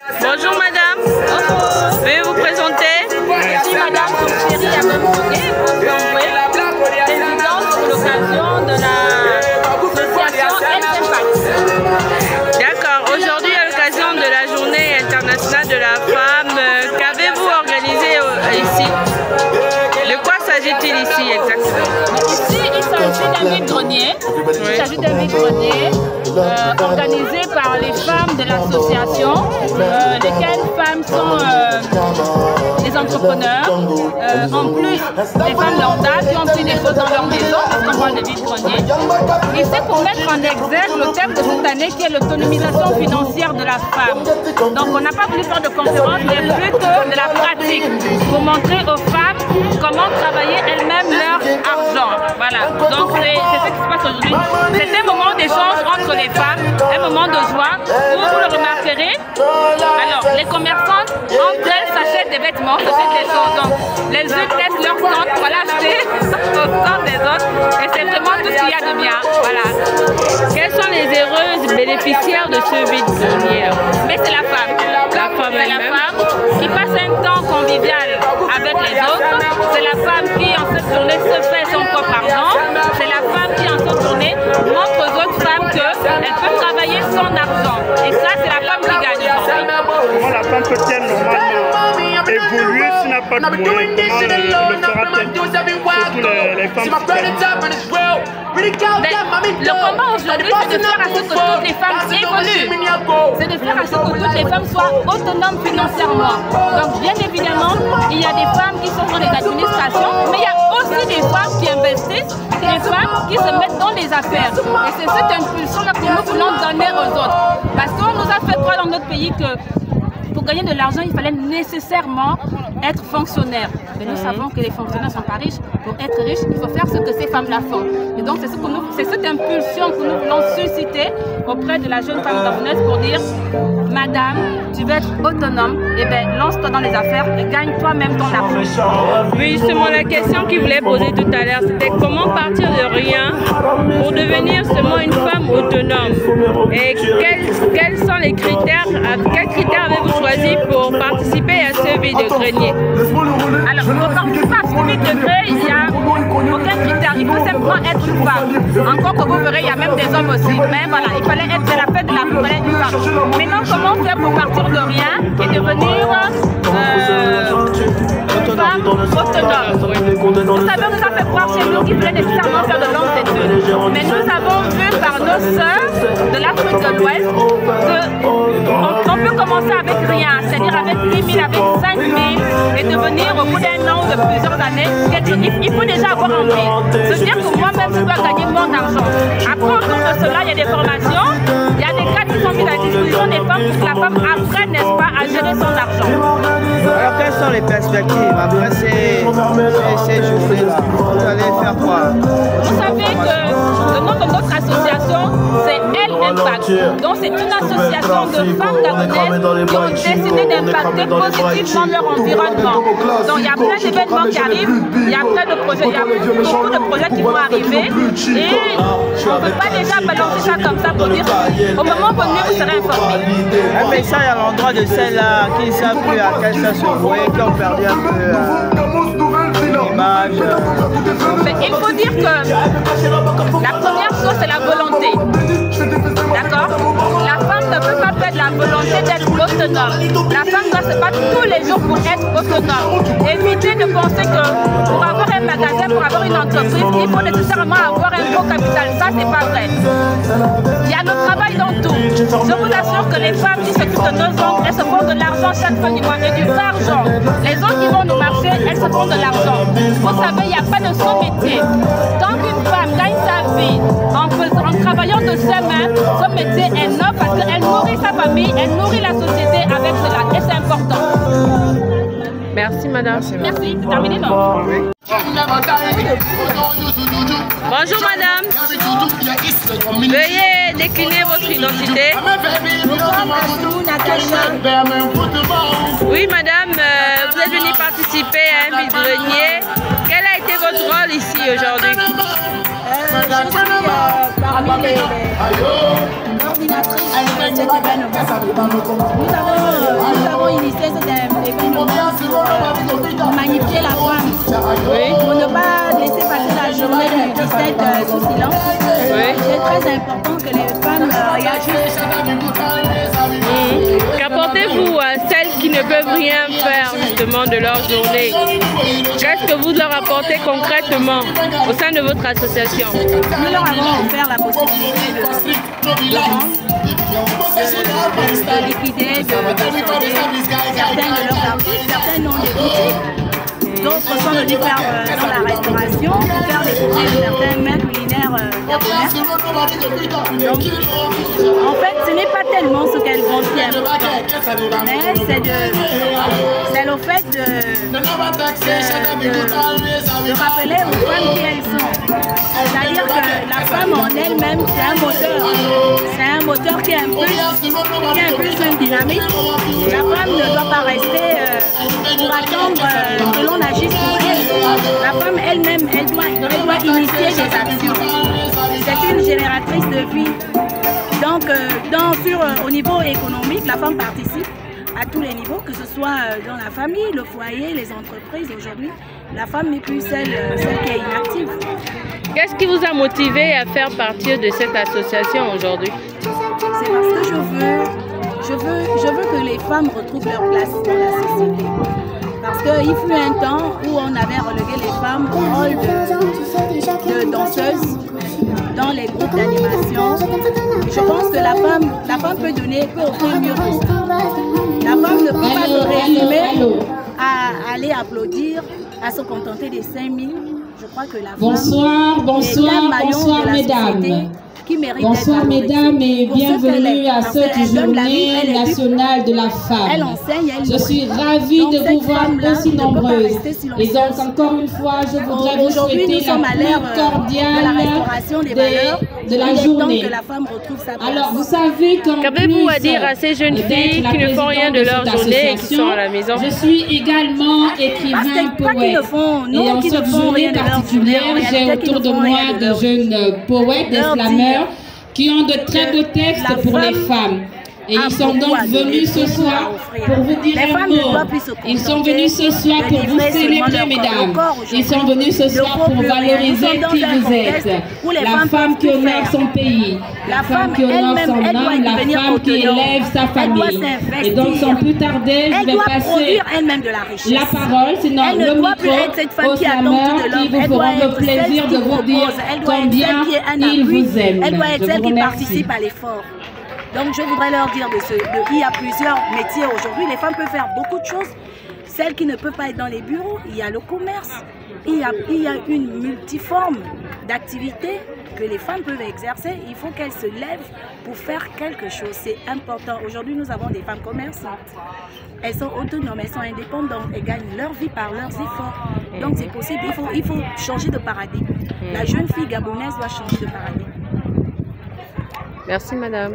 Bonjour madame. Bonjour. Veuillez vous présenter. Je suis madame Chérie Abembogué, présidente pour l'occasion de l'association Impact. D'accord. Aujourd'hui, à l'occasion de la journée internationale de la femme, qu'avez-vous organisé ici? De quoi s'agit-il ici exactement? Ici, il s'agit d'un vide-grenier. Il s'agit d'un vide-grenier organisé par les femmes de l'association, lesquelles femmes sont des entrepreneurs, en plus des femmes lambda qui ont pris des choses dans leur maison, parce qu'on parle de vide-grenier. Et c'est pour mettre en exergue le thème de cette année qui est l'autonomisation financière de la femme. Donc on n'a pas voulu faire de conférence, mais plutôt de la pratique, pour montrer aux femmes comment travailler elles-mêmes leur argent. Voilà, donc c'est ce qui se passe aujourd'hui. C'est un moment d'échange entre les femmes, un moment de joie, où vous le remarquerez. Alors, les commerçantes, entre elles, s'achètent des vêtements, s'achètent des choses. Donc, les unes laissent leur stand pour l'acheter au stand des autres. Et c'est vraiment tout ce qu'il y a de bien. Voilà. Quelles sont les heureuses bénéficiaires de ce vide-grenier? Mais c'est la femme. La femme C'est la femme qui passe un temps convivial avec les autres. C'est la femme qui, en cette journée, se fait son propre argent. C'est la femme qui, en cette journée, montre aux autres femmes qu'elle peut travailler son argent. Et ça, c'est la femme qui gagne aujourd'hui. Comment la femme peut-elle normalement évoluer s'il n'a pas de moyens? Comment le fera-t-elle? Surtout les femmes le combat aujourd'hui, c'est de faire à ce que toutes les femmes évoluent. C'est de faire à ce que toutes les femmes soient autonomes financièrement. Donc, bien évidemment, il y a des femmes qui sont dans les administrations, mais il y a aussi des femmes qui investissent, des femmes qui se mettent dans les affaires. Et c'est cette impulsion-là que nous voulons donner aux autres. Parce qu'on nous a fait croire dans notre pays que pour gagner de l'argent, il fallait nécessairement être fonctionnaire. Mais nous savons que les fonctionnaires ne sont pas riches. Pour être riche, il faut faire ce que ces femmes-là font. Et donc, c'est cette impulsion que nous voulons susciter auprès de la jeune femme gabonaise pour dire, madame, tu veux être autonome, et bien lance-toi dans les affaires et gagne toi-même ton argent. Oui, justement, la question qu'il voulait poser tout à l'heure, c'était comment partir de rien pour devenir seulement une femme autonome? Et quels sont les critères, quels critères avez-vous choisi pour participer à ce vide-grenier? Alors, pour participer à ce vide-grenier, il n'y a aucun critère, il faut simplement être une femme. Encore que vous verrez, il y a même des hommes aussi. Mais voilà, il fallait être de la fête de la femme, il fallait être une femme. Maintenant, comment faire pour partir de rien et devenir femme autonome? Vous savez, on nous a fait croire chez nous qu'il fallait nécessairement faire de longues études. Mais nous avons vu par nos sœurs de l'Afrique de l'Ouest qu'on peut commencer avec rien, c'est-à-dire avec 10 000, avec 5 000 et devenir au bout d'un an ou de plusieurs années, il faut déjà avoir envie. Se dire que moi-même je dois gagner mon argent. Après, autour de cela, il y a des formations, il y a des cadres qui sont mis à disposition des femmes pour que la femme apprenne, n'est-ce pas, à gérer son argent. Alors, quelles sont les perspectives après ces journées-là? Vous allez faire quoi? Vous savez que le nom de notre association, c'est Elle Impact. Donc, c'est une association de femmes gabonaises qui ont décidé d'impacter positivement leur environnement. Donc, il y a plein d'événements qui arrivent, il y a plein de projets, il y a beaucoup de projets qui vont arriver. Et on ne peut pas déjà balancer ça comme ça pour dire au moment venu, vous serez informés. Un message à l'endroit de celles-là qui ne savent plus à quel ça se vouer, qui ont perdu un peu l'image. Mais il faut dire que la première chose, c'est la volonté. D'accord? La femme ne peut pas perdre la volonté d'être autonome. La femme doit se battre tous les jours pour être autonome. Éviter de penser que pour avoir un magasin, pour avoir une entreprise, il faut nécessairement avoir un gros capital. Ça, c'est pas vrai. Il y a le travail dans tout. Je vous assure que les femmes qui s'occupent de nos oncles, elles se font de l'argent chaque fin du mois et du argent. Les autres qui vont nous marcher, elles se font de l'argent. Vous savez, il n'y a pas de sous-métier. Tant qu'une femme gagne sa vie en travaillant de ses mains, son métier est noble parce qu'elle nourrit sa famille, elle nourrit la société avec cela. Et c'est important. Merci madame. Merci. C'est terminé, non? Bonjour madame. Veuillez décliner votre identité. Oui madame, vous êtes venue participer à un vide-grenier. Quel a été votre rôle ici aujourd'hui? parmi les coordinatrices de cet événement. Nous avons initié cet événement pour magnifier la femme, pour ne pas laisser passer la journée du 17 sous silence. C'est très important que les femmes réagissent. Qu'apportez-vous à celles qui ne peuvent rien faire justement de leur journée? Qu'est-ce que vous leur apportez concrètement au sein de votre association? Nous leur avons offert la possibilité de liquider, de solder certains de leurs articles, certains ont des boutiques, d'autres sont venus faire dans la restauration, faire des boutiques de certains maîtres culinaires japonais. Donc, en fait, ce n'est pas tellement ce qu'elles vont faire, mais c'est le fait de rappeler aux femmes qui elles sont. C'est-à-dire que la femme en elle-même, c'est un moteur. C'est un moteur qui impulse une dynamique. La femme ne doit pas rester pour attendre que l'on agisse pour elle. La femme elle-même, elle doit initier des actions. C'est une génératrice de vie. Donc, au niveau économique, la femme participe à tous les niveaux, que ce soit dans la famille, le foyer, les entreprises. Aujourd'hui, la femme n'est plus celle qui est inactive. Qu'est-ce qui vous a motivé à faire partie de cette association aujourd'hui? C'est parce que je veux que les femmes retrouvent leur place dans la société. Parce qu'il fut un temps où on avait relégué les femmes au rôle de danseuses dans les groupes d'animation. Je pense que la femme peut offrir mieux que ça. La femme ne peut pas se résumer à aller applaudir, à se contenter des 5000. Je crois que la femme est un maillon de la société qui mérite d'être valorisée. Bonsoir mesdames et bienvenue à cette journée nationale de la femme. Elle enseigne, elle Je suis ravie de vous voir aussi nombreuses. Et donc encore une fois, je voudrais vous souhaiter la plus cordiale de la journée. Alors vous savez qu'avez-vous à dire à ces jeunes filles qui ne font rien de leur journée et qui sont à la maison? Je suis également écrivain poète. Et en cette journée particulière, j'ai autour de moi de jeunes poètes, des slameurs, qui ont de très beaux textes pour les femmes. Et ils sont donc venus ce soir pour vous dire un mot. Ils sont venus ce soir pour vous célébrer, mesdames. Ils sont venus ce soir pour valoriser qui vous êtes. La femme qui honore son pays, la femme qui honore son homme, la femme qui élève sa famille. Et donc sans plus tarder, je vais passer la parole, sinon le micro aux slameurs qui vous feront le plaisir de vous dire combien ils vous aiment. Elle doit être celle qui remercie. participe à l'effort. Donc je voudrais leur dire il y a plusieurs métiers aujourd'hui. Les femmes peuvent faire beaucoup de choses. Celles qui ne peuvent pas être dans les bureaux, il y a le commerce. Il y a une multiforme d'activités que les femmes peuvent exercer. Il faut qu'elles se lèvent pour faire quelque chose. C'est important. Aujourd'hui, nous avons des femmes commerçantes. Elles sont autonomes, elles sont indépendantes, elles gagnent leur vie par leurs efforts. Donc c'est possible. Il faut changer de paradigme. La jeune fille gabonaise doit changer de paradigme. Merci madame.